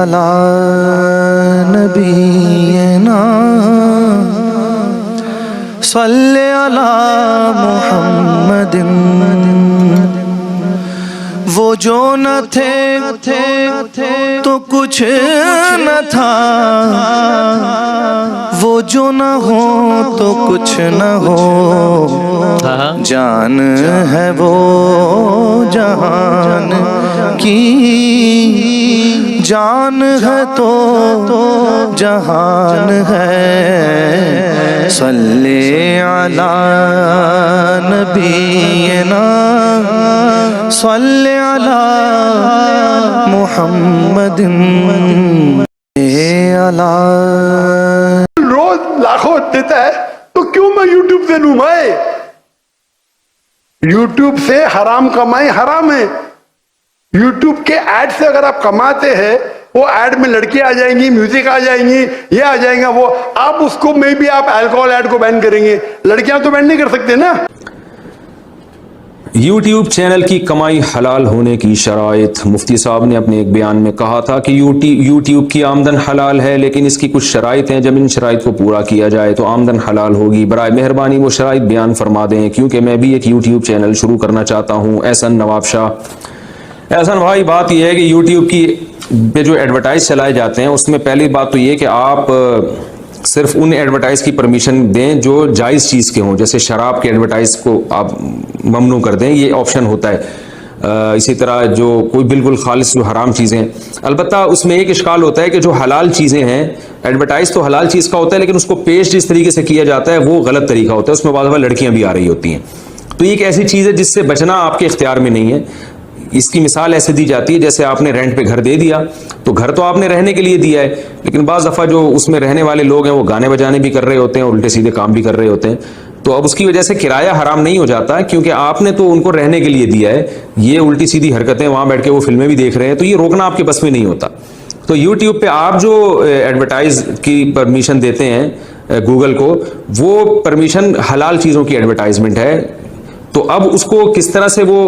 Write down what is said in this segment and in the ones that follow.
علی نبینا صلی علی محمد وہ جو نہ تھے تو کچھ نہ تھا، وہ جو نہ ہو تو کچھ نہ ہو، جان ہے وہ جہان کی، جان ہے تو جہان ہے، صلی علی نبینا صلی علی محمد روز لاکھوں دیتا ہے تو کیوں میں یوٹیوب سے لوں؟ میں یوٹیوب سے حرام کمائی حرام ہے۔ یوٹیوب کے ایڈ سے اگر آپ کماتے ہیں، وہ ایڈ میں لڑکی آ جائیں گی، میوزک آ جائیں گی، یہ آ جائیں گا، وہ آپ اس کو میں بھی آپ الکوہول ایڈ کو بین کریں گے، لڑکیاں تو بین نہیں کر سکتے نا۔ یوٹیوب چینل کی کمائی حلال ہونے کی شرائط۔ مفتی صاحب نے اپنے ایک بیان میں کہا تھا کہ یوٹیوب کی آمدن حلال ہے، لیکن اس کی کچھ شرائط ہیں، جب ان شرائط کو پورا کیا جائے تو آمدن حلال ہوگی۔ برائے مہربانی وہ شرائط بیان فرما دیں، کیونکہ میں بھی ایک یوٹیوب چینل شروع کرنا چاہتا ہوں۔ احسن نواب شاہ۔ احسن بھائی، بات یہ ہے کہ یوٹیوب کی پہ جو ایڈورٹائز چلائے جاتے ہیں، اس میں پہلی بات تو یہ کہ آپ صرف ان ایڈورٹائز کی پرمیشن دیں جو جائز چیز کے ہوں، جیسے شراب کے ایڈورٹائز کو آپ ممنوع کر دیں، یہ آپشن ہوتا ہے۔ اسی طرح جو کوئی بالکل خالص جو حرام چیزیں، البتہ اس میں ایک اشکال ہوتا ہے کہ جو حلال چیزیں ہیں، ایڈورٹائز تو حلال چیز کا ہوتا ہے، لیکن اس کو پیش جس طریقے سے کیا جاتا ہے وہ غلط طریقہ ہوتا ہے، اس میں بعض دفعہ لڑکیاں بھی آ رہی ہوتی ہیں۔ تو یہ ایک ایسی چیز ہے جس سے بچنا آپ کے اختیار میں نہیں ہے۔ اس کی مثال ایسے دی جاتی ہے جیسے آپ نے رینٹ پہ گھر دے دیا، تو گھر تو آپ نے رہنے کے لیے دیا ہے، لیکن بعض دفعہ جو اس میں رہنے والے لوگ ہیں وہ گانے بجانے بھی کر رہے ہوتے ہیں، الٹے سیدھے کام بھی کر رہے ہوتے ہیں، تو اب اس کی وجہ سے کرایہ حرام نہیں ہو جاتا، کیونکہ آپ نے تو ان کو رہنے کے لیے دیا ہے۔ یہ الٹی سیدھی حرکتیں وہاں بیٹھ کے وہ فلمیں بھی دیکھ رہے ہیں، تو یہ روکنا آپ کے بس میں نہیں ہوتا۔ تو یوٹیوب پہ آپ جو ایڈورٹائز کی پرمیشن دیتے ہیں گوگل کو، وہ پرمیشن حلال چیزوں کی ایڈورٹائزمنٹ ہے، تو اب اس کو کس طرح سے وہ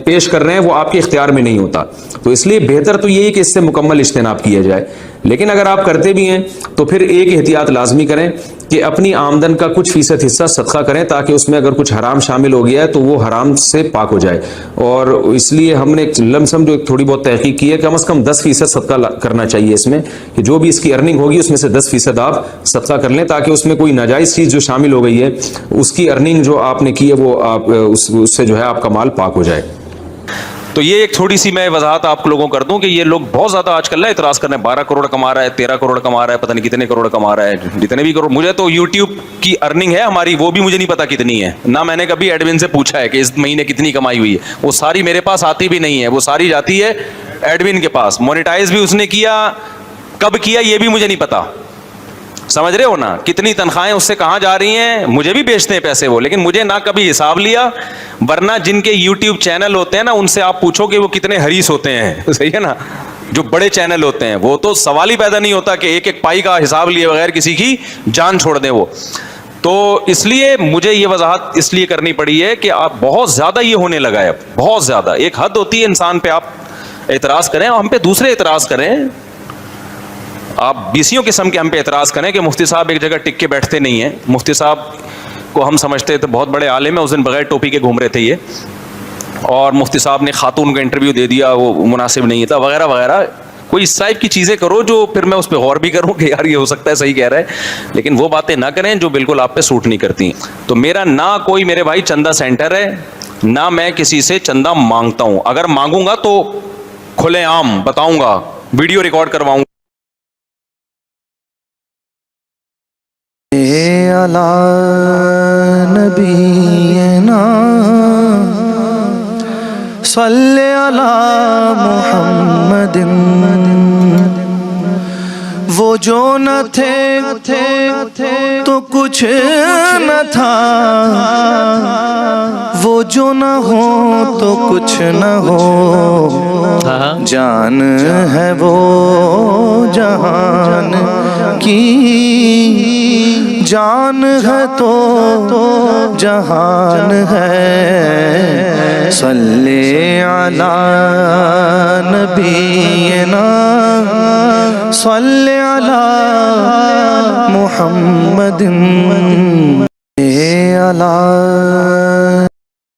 پیش کر رہے ہیں وہ آپ کے اختیار میں نہیں ہوتا۔ تو اس لیے بہتر تو یہی کہ اس سے مکمل اجتناب کیا جائے، لیکن اگر آپ کرتے بھی ہیں تو پھر ایک احتیاط لازمی کریں کہ اپنی آمدن کا کچھ فیصد حصہ صدقہ کریں، تاکہ اس میں اگر کچھ حرام شامل ہو گیا ہے تو وہ حرام سے پاک ہو جائے۔ اور اس لیے ہم نے ایک لمسم جو تھوڑی بہت تحقیق کی ہے، کم از کم 10% صدقہ کرنا چاہیے اس میں، کہ جو بھی اس کی ارننگ ہوگی اس میں سے 10% آپ صدقہ کر لیں، تاکہ اس میں کوئی ناجائز چیز جو شامل ہو گئی ہے اس کی ارننگ جو آپ نے کی ہے وہ آپ اس سے جو ہے آپ کا مال پاک ہو جائے۔ تو یہ ایک تھوڑی سی میں وضاحت آپ لوگوں کر دوں کہ یہ لوگ بہت زیادہ آج کل اعتراض کر رہے ہیں، 12 کروڑ کما رہا ہے، 13 کروڑ کما رہا ہے، پتہ نہیں کتنے کروڑ کما رہا ہے، جتنے بھی کروڑ۔ مجھے تو یوٹیوب کی ارننگ ہے ہماری، وہ بھی مجھے نہیں پتا کتنی ہے، نہ میں نے کبھی ایڈمن سے پوچھا ہے کہ اس مہینے کتنی کمائی ہوئی ہے، وہ ساری میرے پاس آتی بھی نہیں ہے، وہ ساری جاتی ہے ایڈمن کے پاس۔ مونیٹائز بھی اس نے کیا، کب کیا یہ بھی مجھے نہیں پتا، سمجھ رہے ہو نا؟ کتنی تنخواہیں اس سے کہاں جا رہی ہیں، مجھے بھی بیچتے ہیں پیسے وہ، لیکن مجھے نہ کبھی حساب لیا۔ ورنہ جن کے یوٹیوب چینل ہوتے ہیں نا، ان سے آپ پوچھو کہ وہ کتنے حریص ہوتے ہیں، صحیح ہے نا؟ جو بڑے چینل ہوتے ہیں وہ تو سوال ہی پیدا نہیں ہوتا کہ ایک ایک پائی کا حساب لیے بغیر کسی کی جان چھوڑ دیں وہ۔ تو اس لیے مجھے یہ وضاحت اس لیے کرنی پڑی ہے کہ آپ بہت زیادہ یہ ہونے لگا ہے، بہت زیادہ۔ ایک حد ہوتی ہے انسان پہ آپ اعتراض کریں اور ہم پہ دوسرے اعتراض کریں، آپ بیسیوں قسم کے ہم پہ اعتراض کریں کہ مفتی صاحب ایک جگہ ٹک کے بیٹھتے نہیں ہیں۔ مفتی صاحب کو ہم سمجھتے تھے بہت بڑے عالم ہیں، اس دن بغیر ٹوپی کے گھوم رہے تھے یہ، اور مفتی صاحب نے خاتون کا انٹرویو دے دیا، وہ مناسب نہیں تھا وغیرہ وغیرہ۔ کوئی اس ٹائپ کی چیزیں کرو جو پھر میں اس پہ غور بھی کروں کہ یار یہ ہو سکتا ہے صحیح کہہ رہا ہے، لیکن وہ باتیں نہ کریں جو بالکل آپ پہ سوٹ نہیں کرتی۔ تو میرا نہ کوئی میرے بھائی چندہ سینٹر ہے، نہ میں کسی سے چندہ مانگتا ہوں۔ اگر مانگوں گا تو کھلے عام بتاؤں گا، ویڈیو ریکارڈ کرواؤں گا۔ علی نبینا صلی علی محمد وہ جو نہ تھے تو کچھ نہ تھا، وہ جو نہ ہو تو کچھ نہ ہو، جان ہے وہ جہان کی، جان ہے تو جہان ہے، صلی علی نبینا صل علی محمد علی